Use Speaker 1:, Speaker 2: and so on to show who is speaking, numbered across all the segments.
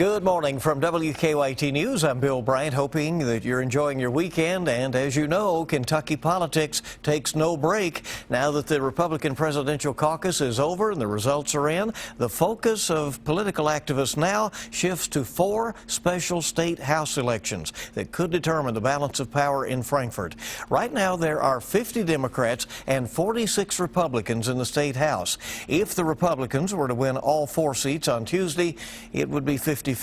Speaker 1: Good morning from WKYT News. I'm Bill Bryant, hoping that you're enjoying your weekend. And as you know, Kentucky politics takes no break. Now that the Republican presidential caucus is over and the results are in, the focus of political activists now shifts to 4 special state House elections that could determine the balance of power in Frankfort. Right now, there are 50 Democrats and 46 Republicans in the state House. If the Republicans were to win all 4 seats on Tuesday, it would be 50-50,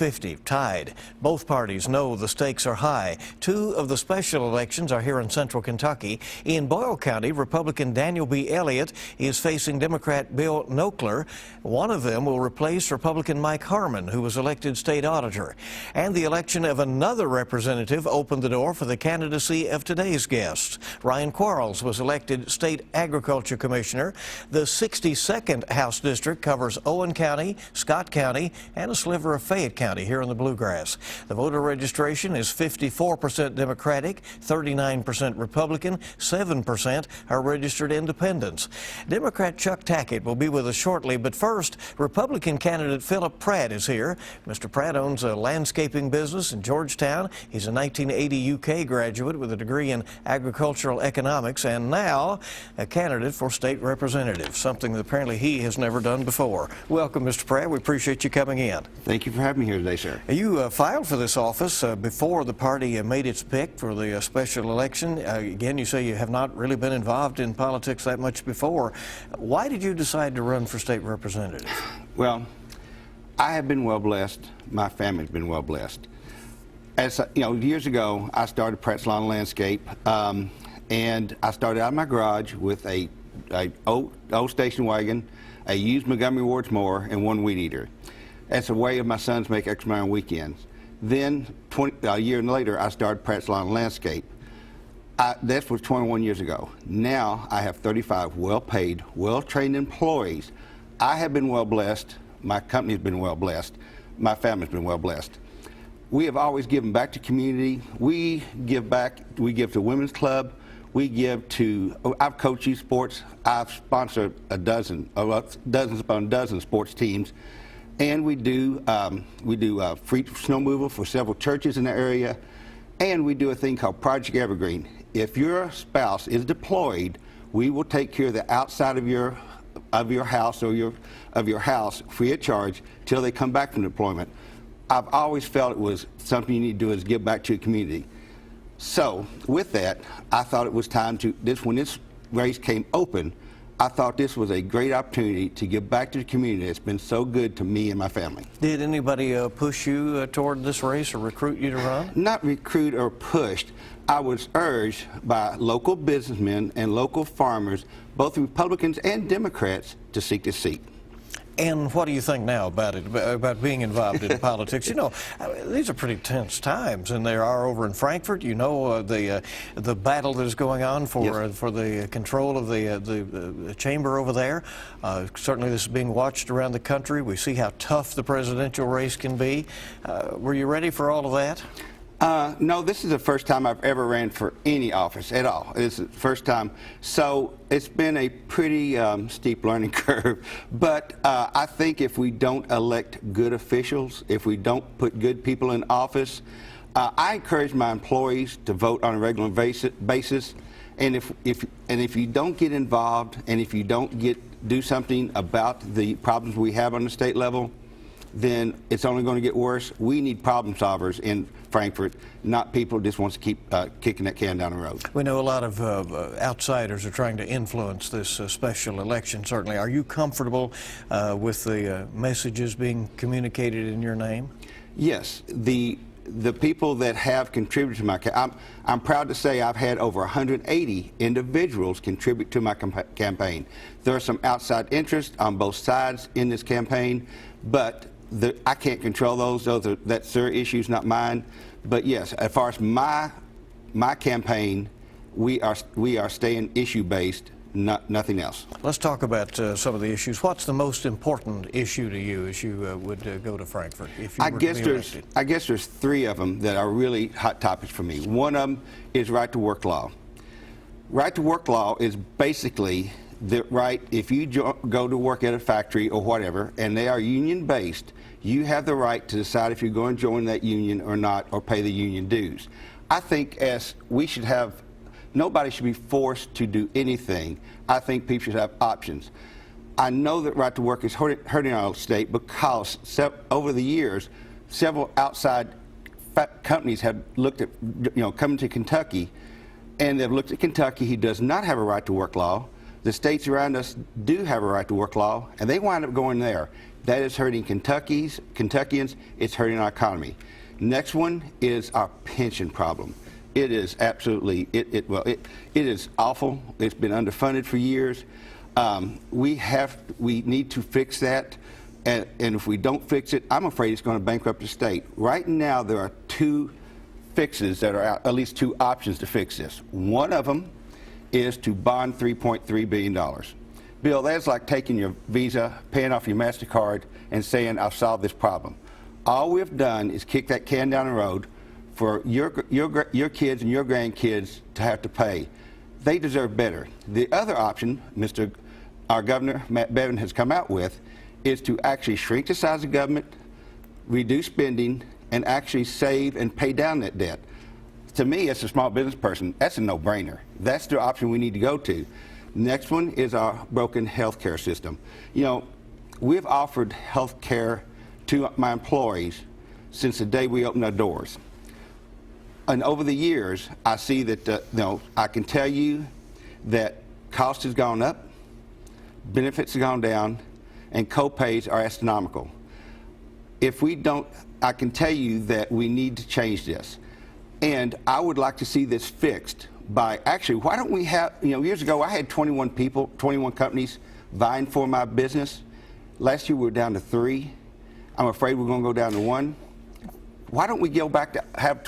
Speaker 1: tied. Both parties know the stakes are high. 2 of the special elections are here in central Kentucky. In Boyle County, Republican Daniel B. Elliott is facing Democrat Bill Knochler. One of them will replace Republican Mike Harmon, who was elected state auditor. And the election of another representative opened the door for the candidacy of today's guest. Ryan Quarles was elected state agriculture commissioner. The 62nd House district covers Owen County, Scott County, and a sliver of Fayette County here in the Bluegrass. The voter registration is 54% Democratic, 39% Republican, 7% are registered independents. Democrat Chuck Tackett will be with us shortly, but first, Republican candidate Philip Pratt is here. Mr. Pratt owns a landscaping business in Georgetown. He's a 1980 UK graduate with a degree in agricultural economics and now a candidate for state representative, something that apparently he has never done before. Welcome, Mr. Pratt. We appreciate you coming in.
Speaker 2: Thank you for having me here today, sir.
Speaker 1: You filed for this office before the party made its pick for the special election. Again, you say you have not really been involved in politics that much before. Why did you decide to run for state representative?
Speaker 2: Well, I have been well blessed. My family's been well blessed. As you know, years ago, I started Pratt's Lawn Landscape, and I started out of my garage with a old station wagon, a used Montgomery Ward's mower, and 1 weed eater. That's a way of my sons make extra money on weekends. Then, a year later, I started Pratt's Lawn and Landscape. That was 21 years ago. Now, I have 35 well-paid, well-trained employees. I have been well blessed. My company's been well blessed. My family's been well blessed. We have always given back to community. We give back. We give to Women's Club. We give to, I've coached youth sports. I've sponsored dozens upon dozens sports teams. And we do free snow removal for several churches in the area. And we do a thing called Project Evergreen. If your spouse is deployed, we will take care of the outside of your house or of your house free of charge till they come back from deployment. I've always felt it was something you need to do is give back to your community. So with that, I thought it was time to, when this race came open, I thought this was a great opportunity to give back to the community. It's been so good to me and my family.
Speaker 1: Did anybody push you toward this race or recruit you to run?
Speaker 2: Not recruit or pushed. I was urged by local businessmen and local farmers, both Republicans and Democrats, to seek this seat.
Speaker 1: And what do you think now about it, about being involved in politics? You know, these are pretty tense times, and there are over in Frankfort. You know, the battle that is going on for
Speaker 2: Yes.
Speaker 1: For the control of the chamber over there. Certainly, this is being watched around the country. We see how tough the presidential race can be. Were you ready for all of that?
Speaker 2: No, this is the first time I've ever ran for any office at all. It's the first time. So it's been a pretty steep learning curve. But I think if we don't elect good officials, if we don't put good people in office, I encourage my employees to vote on a regular basis. And if you don't get involved and if you don't do something about the problems we have on the state level, then it's only going to get worse. We need problem solvers in Frankfort, not people who just want to keep kicking that can down the road.
Speaker 1: We know a lot of outsiders are trying to influence this special election, certainly. Are you comfortable with the messages being communicated in your name?
Speaker 2: Yes. The people that have contributed to my I'm proud to say I've had over 180 individuals contribute to my campaign. There are some outside interests on both sides in this campaign, but I can't control those. That's their issues, not mine. But yes, as far as my campaign, we are staying issue-based, nothing else.
Speaker 1: Let's talk about some of the issues. What's the most important issue to you as you would go to Frankfort if you were to be elected?
Speaker 2: I guess there's 3 of them that are really hot topics for me. One of them is right-to-work law. Right-to-work law is basically the right, if you go to work at a factory or whatever, and they are union-based, you have the right to decide if you're going to join that union or not, or pay the union dues. I think nobody should be forced to do anything. I think people should have options. I know that right to work is hurting our state because over the years, several outside companies have looked at, coming to Kentucky, and they've looked at Kentucky, who does not have a right to work law. The states around us do have a right to work law, and they wind up going there. That is hurting Kentuckians. It's hurting our economy. Next one is our pension problem. It is absolutely, it is awful. It's been underfunded for years. We need to fix that, and if we don't fix it, I'm afraid it's going to bankrupt the state. Right now, there are two fixes that are out, at least two options to fix this. One of them is to bond $3.3 billion. Bill, that's like taking your Visa, paying off your MasterCard, and saying, I've solved this problem. All we've done is kick that can down the road for your kids and your grandkids to have to pay. They deserve better. The other option, our Governor, Matt Bevin, has come out with, is to actually shrink the size of government, reduce spending, and actually save and pay down that debt. To me, as a small business person, that's a no-brainer. That's the option we need to go to. Next one is our broken health care system. We've offered health care to my employees since the day we opened our doors. And over the years, I see that, I can tell you that cost has gone up, benefits have gone down, and co-pays are astronomical. If we don't, I can tell you that we need to change this. And I would like to see this fixed by, actually, why don't we have, years ago I had 21 companies vying for my business. Last year we were down to 3. I'm afraid we're going to go down to 1. Why don't we go back to have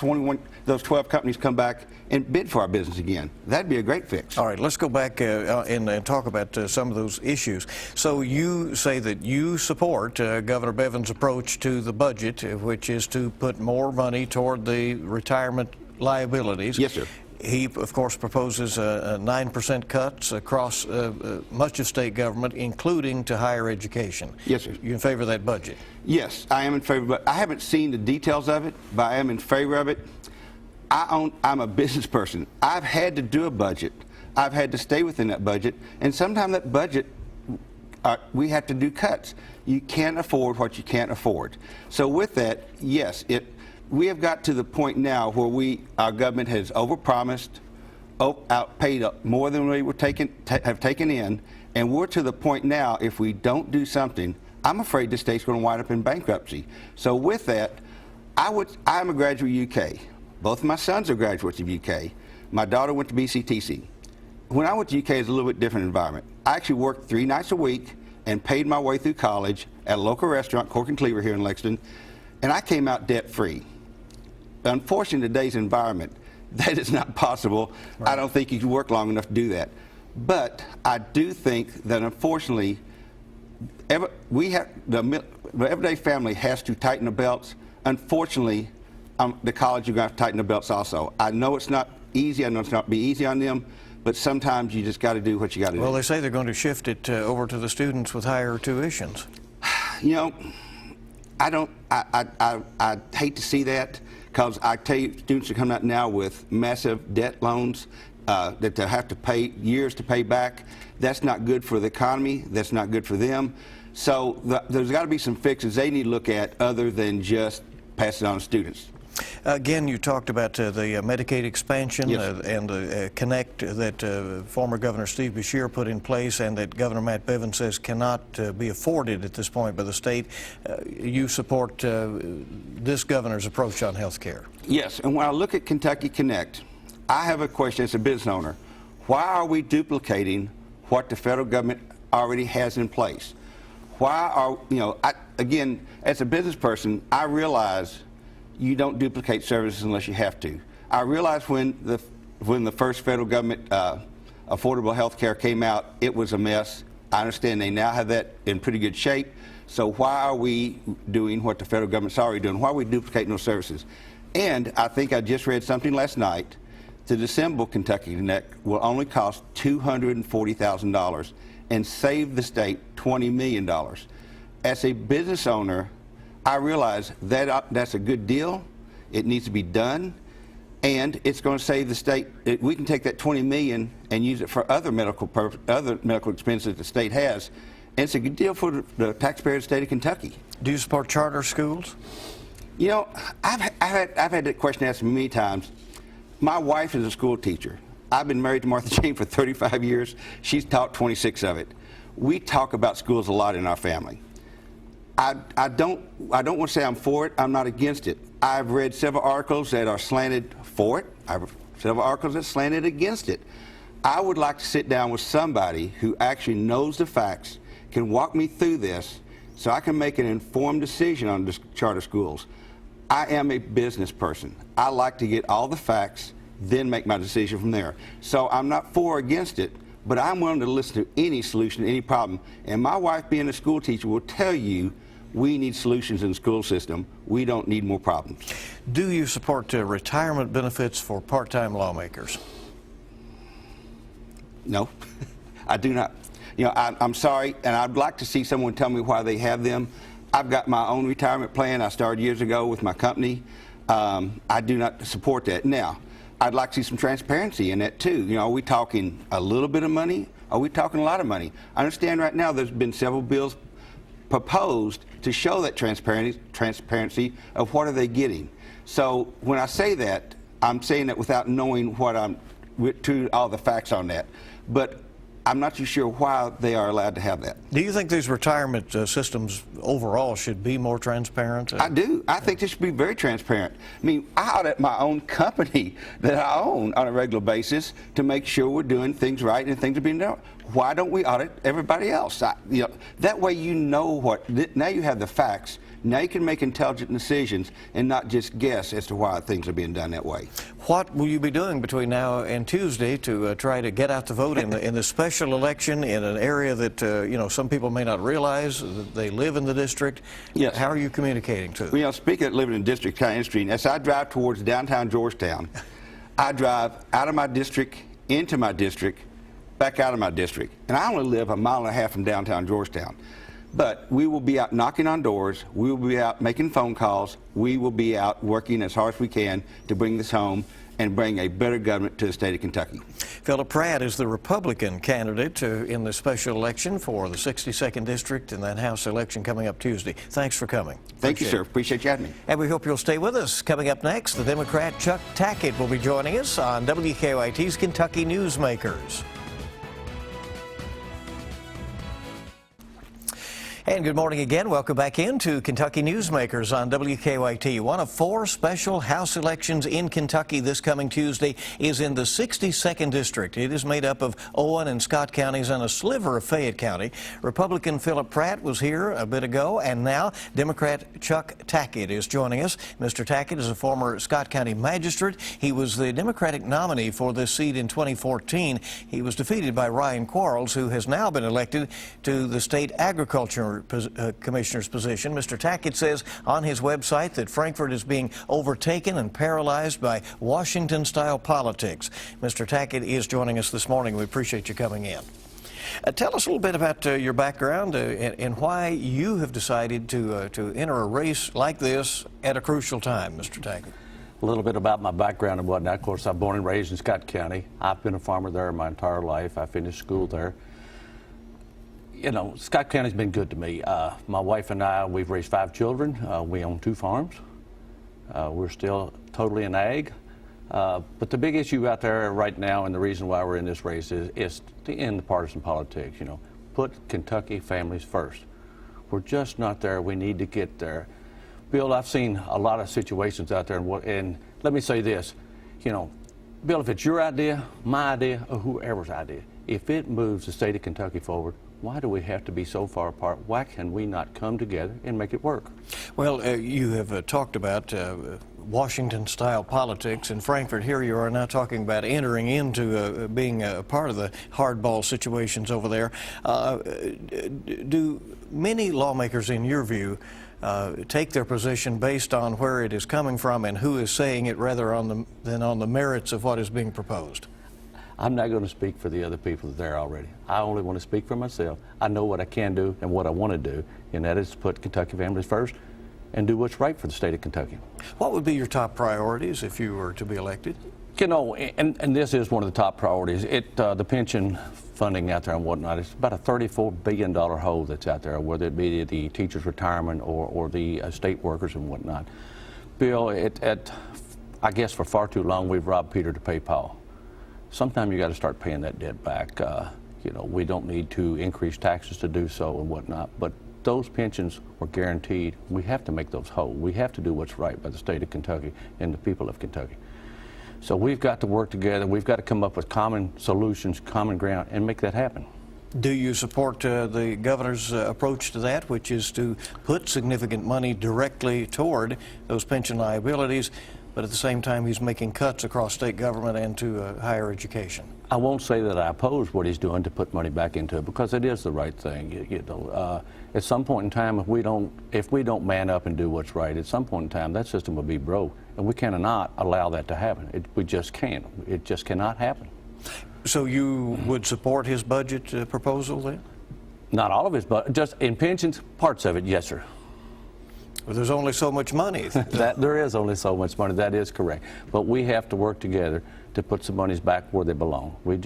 Speaker 2: those 12 companies come back and bid for our business again? That'd be a great fix.
Speaker 1: All right, let's go back and talk about some of those issues. So you say that you support Governor Bevin's approach to the budget, which is to put more money toward the retirement liabilities.
Speaker 2: Yes, sir.
Speaker 1: He, of course, proposes 9% cuts across much of state government, including to higher education.
Speaker 2: Yes, sir.
Speaker 1: You in favor of that budget?
Speaker 2: Yes, I am in favor, but I haven't seen the details of it, but I am in favor of it. I'm a business person. I've had to do a budget. I've had to stay within that budget, and sometimes that budget, we have to do cuts. You can't afford what you can't afford. So with that, yes, we have got to the point now where our government has overpromised, outpaid more than we have taken in, and we're to the point now, if we don't do something, I'm afraid the state's going to wind up in bankruptcy. So with that, I'm a graduate of UK. Both of my sons are graduates of UK. My daughter went to BCTC. When I went to UK, it was a little bit different environment. I actually worked 3 nights a week and paid my way through college at a local restaurant, Cork and Cleaver here in Lexington, and I came out debt-free. Unfortunately, in today's environment, that is not possible. Right. I don't think you can work long enough to do that. But I do think that, unfortunately, the everyday family has to tighten the belts. Unfortunately, the college, you're going to have to tighten the belts also. I know it's not easy. I know it's not be easy on them. But sometimes you just got to do what you got to do.
Speaker 1: Well, they say they're going to shift it over to the students with higher tuitions.
Speaker 2: I hate to see that, because I tell you, students are coming out now with massive debt loans that they'll have to pay years to pay back. That's not good for the economy. That's not good for them. So there's got to be some fixes they need to look at other than just pass it on to students.
Speaker 1: Again, you talked about the Medicaid expansion.
Speaker 2: Yes.
Speaker 1: And the Connect that former Governor Steve Beshear put in place, and that Governor Matt Bevin says cannot be afforded at this point by the state. You support this governor's approach on health care?
Speaker 2: Yes, and when I look at Kentucky Connect, I have a question as a business owner. Why are we duplicating what the federal government already has in place? Why are, again, as a business person, I realize you don't duplicate services unless you have to. I realize when the first federal government affordable health care came out, it was a mess. I understand they now have that in pretty good shape. So why are we doing what the federal government's already doing? Why are we duplicating those services? And I think I just read something last night to disassemble Kentucky Connect will only cost $240,000 and save the state $20 million. As a business owner, I realize that that's a good deal. It needs to be done, and it's going to save the state. We can take that $20 million and use it for other medical expenses the state has, and it's a good deal for the taxpayer of the state of Kentucky.
Speaker 1: Do you support charter schools?
Speaker 2: You know, I've had that question asked me many times. My wife is a school teacher. I've been married to Martha Jane for 35 years. She's taught 26 of it. We talk about schools a lot in our family. I don't want to say I'm for it. I'm not against it. I've read several articles that are slanted for it. I've read several articles that slanted against it. I would like to sit down with somebody who actually knows the facts, can walk me through this, so I can make an informed decision on this charter schools. I am a business person. I like to get all the facts, then make my decision from there. So I'm not for or against it, but I'm willing to listen to any solution to any problem. And my wife, being a school teacher, will tell you we need solutions in the school system. We don't need more problems.
Speaker 1: Do you support retirement benefits for part-time lawmakers?
Speaker 2: No, I do not. You know, I'm sorry, and I'd like to see someone tell me why they have them. I've got my own retirement plan. I started years ago with my company. I do not support that. Now, I'd like to see some transparency in that too. You know, are we talking a little bit of money? Are we talking a lot of money? I understand right now there's been several bills proposed to show that transparency of what are they getting. So when I say that, I'm saying that without knowing what to all the facts on that. But I'm not too sure why they are allowed to have that.
Speaker 1: Do you think these retirement systems overall should be more transparent?
Speaker 2: I do. I think they should be very transparent. I mean, I audit my own company that I own on a regular basis to make sure we're doing things right and things are being done. Why don't we audit everybody else? That way you know what, now you have the facts. Now you can make intelligent decisions and not just guess as to why things are being done that way.
Speaker 1: What will you be doing between now and Tuesday to try to get out the vote in the special election in an area that you know, some people may not realize that they live in the district?
Speaker 2: Yes.
Speaker 1: How are you communicating to them?
Speaker 2: Well, you know, speaking of living in district, kind of interesting. As I drive towards downtown Georgetown, I drive out of my district, into my district, back out of my district, and I only live a mile and a half from downtown Georgetown. But we will be out knocking on doors, we will be out making phone calls, we will be out working as hard as we can to bring this home and bring a better government to the state of Kentucky.
Speaker 1: Philip Pratt is the Republican candidate in the special election for the 62nd District in that House election coming up Tuesday. Thanks for coming.
Speaker 2: Thank you, sir. Appreciate you having me.
Speaker 1: And we hope you'll stay with us. Coming up next, the Democrat Chuck Tackett will be joining us on WKYT's Kentucky Newsmakers. And good morning again. Welcome back into Kentucky Newsmakers on WKYT. One of 4 special House elections in Kentucky this coming Tuesday is in the 62nd District. It is made up of Owen and Scott counties and a sliver of Fayette County. Republican Philip Pratt was here a bit ago, and now Democrat Chuck Tackett is joining us. Mr. Tackett is a former Scott County magistrate. He was the Democratic nominee for this seat in 2014. He was defeated by Ryan Quarles, who has now been elected to the state agriculture commissioner's position. Mr. Tackett says on his website that Frankfort is being overtaken and paralyzed by Washington-style politics. Mr. Tackett is joining us this morning. We appreciate you coming in. Tell us a little bit about your background and why you have decided to enter a race like this at a crucial time, Mr. Tackett.
Speaker 3: A little bit about my background and whatnot. Of course, I'm born and raised in Scott County. I've been a farmer there my entire life. I finished school there. You know, Scott County's been good to me. My wife and I, we've raised 5 children. We own 2 farms. We're still totally in ag. But the big issue out there right now, and the reason why we're in this race, is to end the partisan politics. You know, put Kentucky families first. We're just not there. We need to get there. Bill, I've seen a lot of situations out there, and let me say this. You know, Bill, if it's your idea, my idea, or whoever's idea, if it moves the state of Kentucky forward, why do we have to be so far apart? Why can we not come together and make it work? Well,
Speaker 1: you have talked about Washington-style politics in Frankfort. Here you are now talking about entering into being a part of the hardball situations over there. Do many lawmakers, in your view, take their position based on where it is coming from and who is saying it rather than on the merits of what is being proposed?
Speaker 3: I'm not going to speak for the other people that are there already. I only want to speak for myself. I know what I can do and what I want to do, and that is to put Kentucky families first and do what's right for the state of Kentucky.
Speaker 1: What would be your top priorities if you were to be elected?
Speaker 3: You know, and this is one of the top priorities. The pension funding out there and whatnot, it's about a $34 billion hole that's out there, whether it be the teachers' retirement or the state workers and whatnot. Bill, I guess for far too long we've robbed Peter to pay Paul. Sometime you got to start paying that debt back. You know, we don't need to increase taxes to do so and whatnot, but those pensions were guaranteed. We have to make those whole. We have to do what's right by the state of Kentucky and the people of Kentucky. So we've got to work together. We've got to come up with common solutions, common ground, and make that happen.
Speaker 1: Do you support the governor's approach to that, which is to put significant money directly toward those pension liabilities, but at the same time he's making cuts across state government and to higher education?
Speaker 3: I won't say that I oppose what he's doing to put money back into it, because it is the right thing. At some point in time, if we don't man up and do what's right, at some point in time that system will be broke, and we cannot allow that to happen. We just can't. It just cannot happen.
Speaker 1: So you would support his budget proposal then?
Speaker 3: Not all of his, but just in pensions, parts of it, yes, sir.
Speaker 1: Well, there's only so much money.
Speaker 3: There is only so much money. That is correct. But we have to work together to put some monies back where they belong. We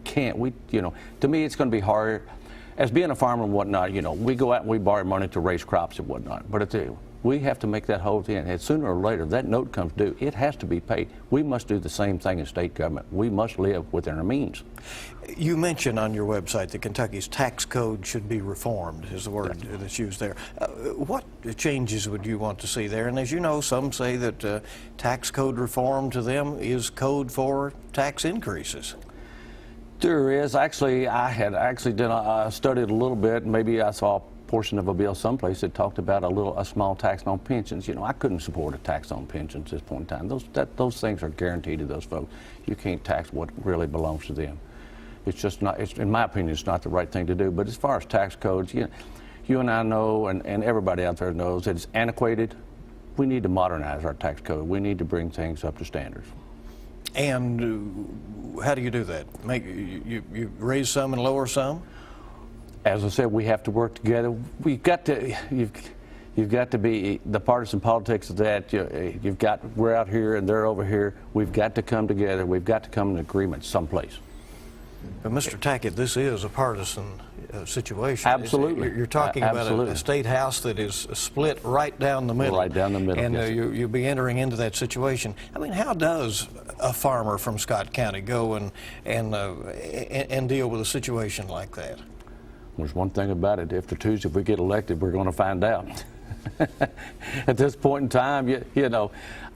Speaker 3: can't. To me, it's going to be hard. As being a farmer and whatnot, we go out and we borrow money to raise crops and whatnot. But we have to make that whole thing. And sooner or later, that note comes due. It has to be paid. We must do the same thing in state government. We must live within our means.
Speaker 1: You mentioned on your website that Kentucky's tax code should be reformed, is the word that's used there. What changes would you want to see there? And as you know, some say that tax code reform to them is code for tax increases.
Speaker 3: There is. Actually, I had studied a little bit. Maybe I saw a portion of a bill someplace that talked about a small tax on pensions. I couldn't support a tax on pensions at this point in time. Those things are guaranteed to those folks. You can't tax what really belongs to them. It's just not. In my opinion, it's not the right thing to do. But as far as tax codes, you and I know, and everybody out there knows that it's antiquated. We need to modernize our tax code. We need to bring things up to standards.
Speaker 1: And how do you do that? You raise some and lower some?
Speaker 3: As I said, we have to work together. You've got to be the partisan politics of that. We're out here and they're over here. We've got to come together. We've got to come to an agreement someplace.
Speaker 1: But Mr. Tackett, this is a partisan situation.
Speaker 3: Absolutely.
Speaker 1: You're talking about a state house that is split right down the middle.
Speaker 3: Right down the middle,
Speaker 1: and
Speaker 3: yes.
Speaker 1: You'll be entering into that situation. I mean, how does a farmer from Scott County go and deal with a situation like that?
Speaker 3: There's one thing about it. After Tuesday, if we get elected, we're going to find out. At this point in time,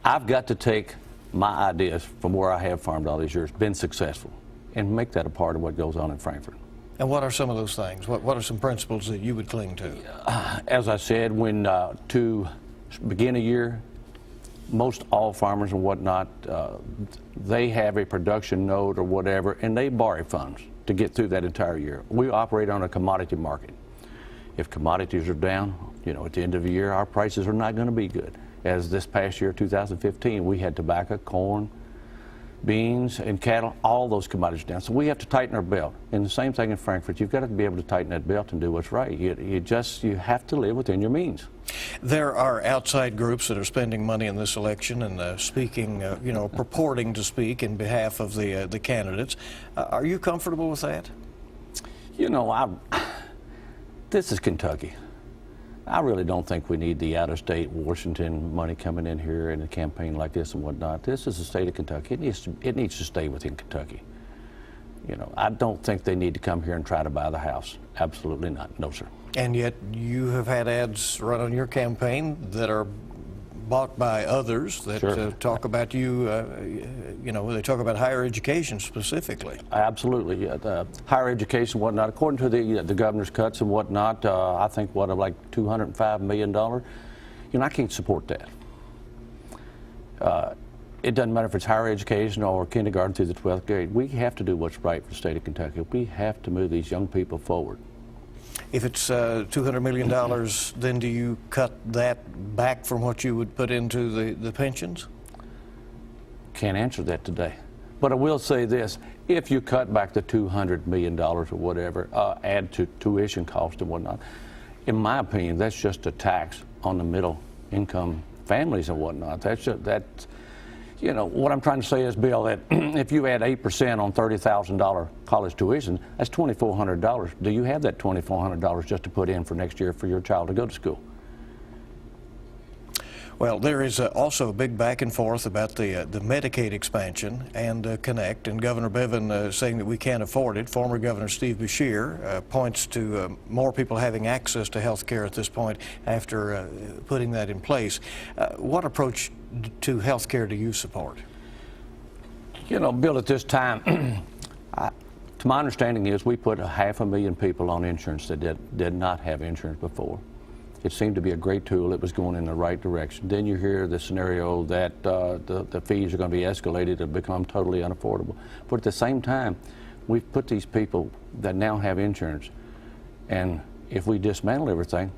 Speaker 3: I've got to take my ideas from where I have farmed all these years, been successful, and make that a part of what goes on in Frankfort.
Speaker 1: And what are some of those things? What are some principles that you would cling to?
Speaker 3: As I said, when to begin a year, most all farmers and whatnot, they have a production note or whatever, and they borrow funds to get through that entire year. We operate on a commodity market. If commodities are down, at the end of the year, our prices are not going to be good. As this past year, 2015, we had tobacco, corn, beans, and cattle, all those commodities down. So we have to tighten our belt. And the same thing in Frankfort. You've got to be able to tighten that belt and do what's right. You have to live within your means.
Speaker 1: There are outside groups that are spending money in this election and speaking, purporting to speak in behalf of the candidates. Are you comfortable with that?
Speaker 3: This is Kentucky. I really don't think we need the out-of-state Washington money coming in here in a campaign like this and whatnot. This is the state of Kentucky. It needs to stay within Kentucky. I don't think they need to come here and try to buy the house. Absolutely not. No, sir.
Speaker 1: And yet you have had ads run on your campaign that are bought by others that
Speaker 3: Sure.
Speaker 1: talk about they talk about higher education specifically.
Speaker 3: Absolutely. The higher education and whatnot, according to the governor's cuts and whatnot, I think like $205 million. I can't support that. It doesn't matter if it's higher education or kindergarten through the 12th grade. We have to do what's right for the state of Kentucky. We have to move these young people forward.
Speaker 1: If it's $200 million, then do you cut that back from what you would put into the pensions?
Speaker 3: Can't answer that today. But I will say this, if you cut back the $200 million or whatever, add to tuition cost and whatnot, in my opinion, that's just a tax on the middle income families and whatnot. You know, what I'm trying to say is, Bill, that if you add 8% on $30,000 college tuition, that's $2,400. Do you have that $2,400 just to put in for next year for your child to go to school?
Speaker 1: Well, there is also a big back and forth about the Medicaid expansion and Connect, and Governor Bevin saying that we can't afford it. Former Governor Steve Beshear points to more people having access to health care at this point after putting that in place. What approach to health care do you support?
Speaker 3: You know, Bill, at this time, to my understanding is we put 500,000 people on insurance that did not have insurance before. It seemed to be a great tool. It was going in the right direction. Then you hear the scenario that the fees are going to be escalated and become totally unaffordable. But at the same time, we've put these people that now have insurance, and if we dismantle everything,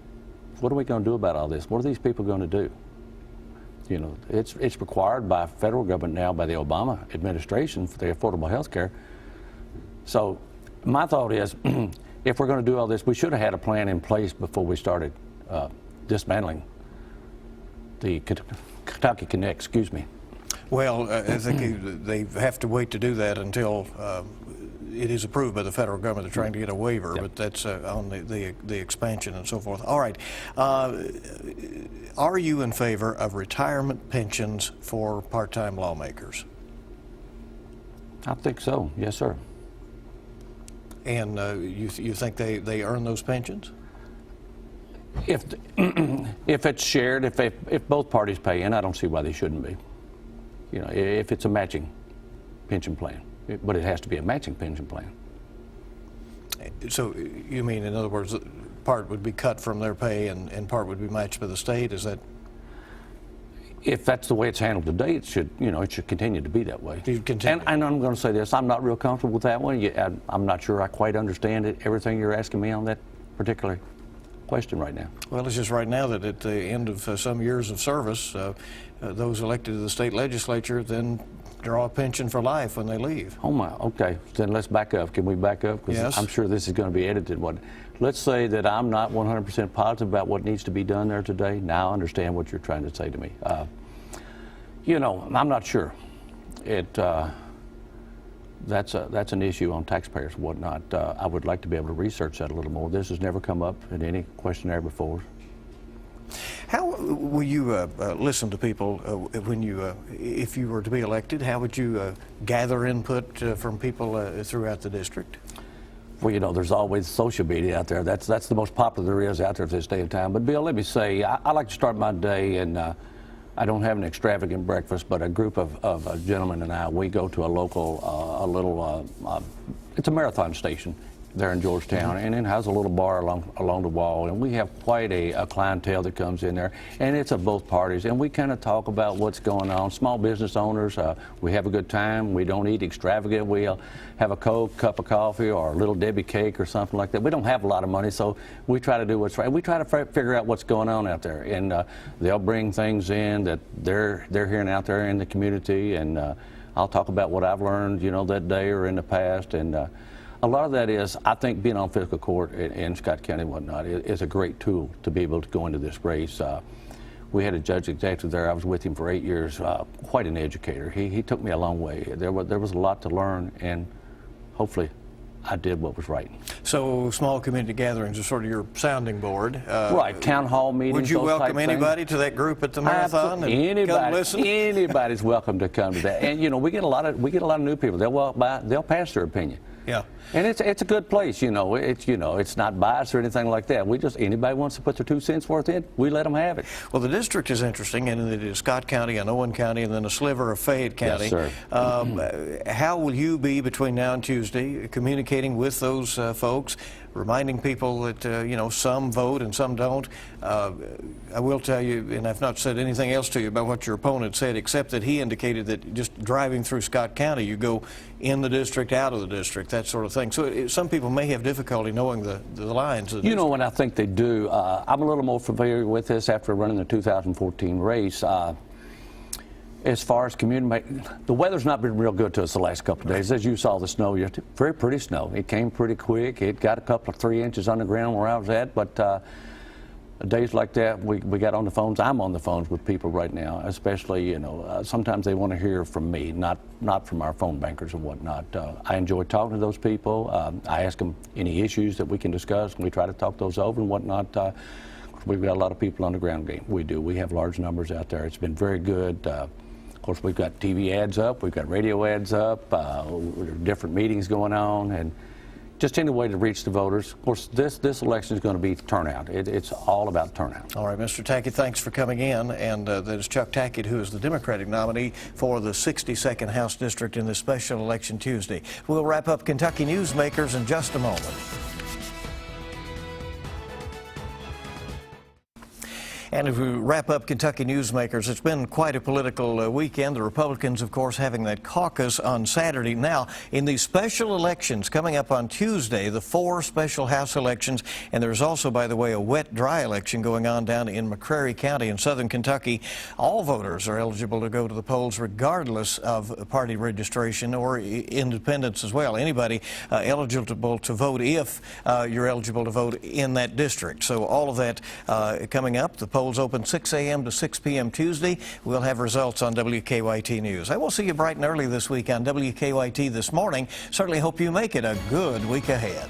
Speaker 3: what are we going to do about all this? What are these people going to do? You know, it's required by federal government now, by the Obama administration, for the affordable health care. So my thought is, if we're going to do all this, we should have had a plan in place before we started dismantling the Kentucky Connect, excuse me.
Speaker 1: Well, I think they have to wait to do that until it is approved by the federal government. They're trying to get a waiver,
Speaker 3: Yep.
Speaker 1: but that's on the expansion and so forth. All right. Are you in favor of retirement pensions for part-time lawmakers?
Speaker 3: I think so, yes, sir.
Speaker 1: And you think they earn those pensions?
Speaker 3: If it's shared, if both parties pay in, I don't see why they shouldn't be. You know, if it's a matching pension plan, but it has to be a matching pension plan.
Speaker 1: So you mean, in other words, part would be cut from their pay and part would be matched by the state? Is that?
Speaker 3: If that's the way it's handled today, it should continue to be that way.
Speaker 1: Continue.
Speaker 3: And I'm going to say this: I'm not real comfortable with that one. I'm not sure I quite understand it. Everything you're asking me on that particular question right now.
Speaker 1: Well, it's just right now that at the end of some years of service, those elected to the state legislature then draw a pension for life when they leave.
Speaker 3: Oh my, okay. Then let's back up. Can we back up? Because
Speaker 1: yes.
Speaker 3: I'm sure this is going to be edited. Let's say that I'm not 100% positive about what needs to be done there today. Now I understand what you're trying to say to me. You know, I'm not sure. That's an issue on taxpayers and whatnot. I would like to be able to research that a little more. This has never come up in any questionnaire before.
Speaker 1: How will you listen to people when you, if you were to be elected? How would you gather input from people throughout the district?
Speaker 3: Well, you know, there's always social media out there. That's the most popular there is out there at this day and time. But Bill, let me say, I like to start my day, and I don't have an extravagant breakfast, but a group of gentlemen and I, we go to a local, it's a marathon station there in Georgetown, and it has a little bar along the wall, and we have quite a clientele that comes in there, and it's of both parties, and we kind of talk about what's going on. Small business owners, we have a good time. We don't eat extravagant. We'll have a Coke, cup of coffee, or a little Debbie cake or something like that. We don't have a lot of money, so we try to do what's right. We try to figure out what's going on out there, and they'll bring things in that they're hearing out there in the community, and I'll talk about what I've learned, you know, that day or in the past, and a lot of that is, I think, being on fiscal court in Scott County and whatnot is a great tool to be able to go into this race. We had a judge executive there. I was with him for 8 years, quite an educator. He took me a long way. There was a lot to learn, and hopefully I did what was right.
Speaker 1: So small community gatherings are sort of your sounding board.
Speaker 3: Right, town hall meetings.
Speaker 1: Would you welcome anybody to that group at the marathon?
Speaker 3: Anybody's welcome to come to that. And you know, we get a lot of new people. They'll walk by, they'll pass their opinion.
Speaker 1: Yeah.
Speaker 3: And it's a good place, you know. It's not biased or anything like that. Anybody wants to put their 2 cents worth in, we let them have it.
Speaker 1: Well, the district is interesting, and it is Scott County and Owen County, and then a sliver of Fayette County.
Speaker 3: Yes, sir.
Speaker 1: How will you be between now and Tuesday communicating with those folks? reminding people that, you know, some vote and some don't. I will tell you, and I've not said anything else to you about what your opponent said, except that he indicated that just driving through Scott County, you go in the district, out of the district, that sort of thing. So some people may have difficulty knowing the lines of the
Speaker 3: You know what I think they do? I'm a little more familiar with this after running the 2014 race. As far as community, the weather's not been real good to us the last couple of days. As you saw, the snow, very pretty snow. It came pretty quick. It got a couple of 3 inches on the ground where I was at, but days like that, we got on the phones. I'm on the phones with people right now, especially, you know, sometimes they want to hear from me, not from our phone bankers and whatnot. I enjoy talking to those people. I ask them any issues that we can discuss, and we try to talk those over and whatnot. We've got a lot of people on the ground game. We do. We have large numbers out there. It's been very good. Of course, we've got TV ads up, we've got radio ads up, different meetings going on, and just any way to reach the voters. Of course, this election is going to be turnout. It's all about turnout.
Speaker 1: All right, Mr. Tackett, thanks for coming in. And that is Chuck Tackett, who is the Democratic nominee for the 62nd House District in this special election Tuesday. We'll wrap up Kentucky Newsmakers in just a moment. And if we wrap up Kentucky Newsmakers, it's been quite a political weekend. The Republicans, of course, having that caucus on Saturday. Now, in these special elections coming up on Tuesday, the 4 special House elections, and there's also, by the way, a wet-dry election going on down in McCreary County in southern Kentucky. All voters are eligible to go to the polls regardless of party registration or independence as well. Anybody eligible to vote if you're eligible to vote in that district. So all of that coming up. The polls open 6 a.m. to 6 p.m. Tuesday. We'll have results on WKYT News. I will see you bright and early this week on WKYT This Morning. Certainly hope you make it a good week ahead.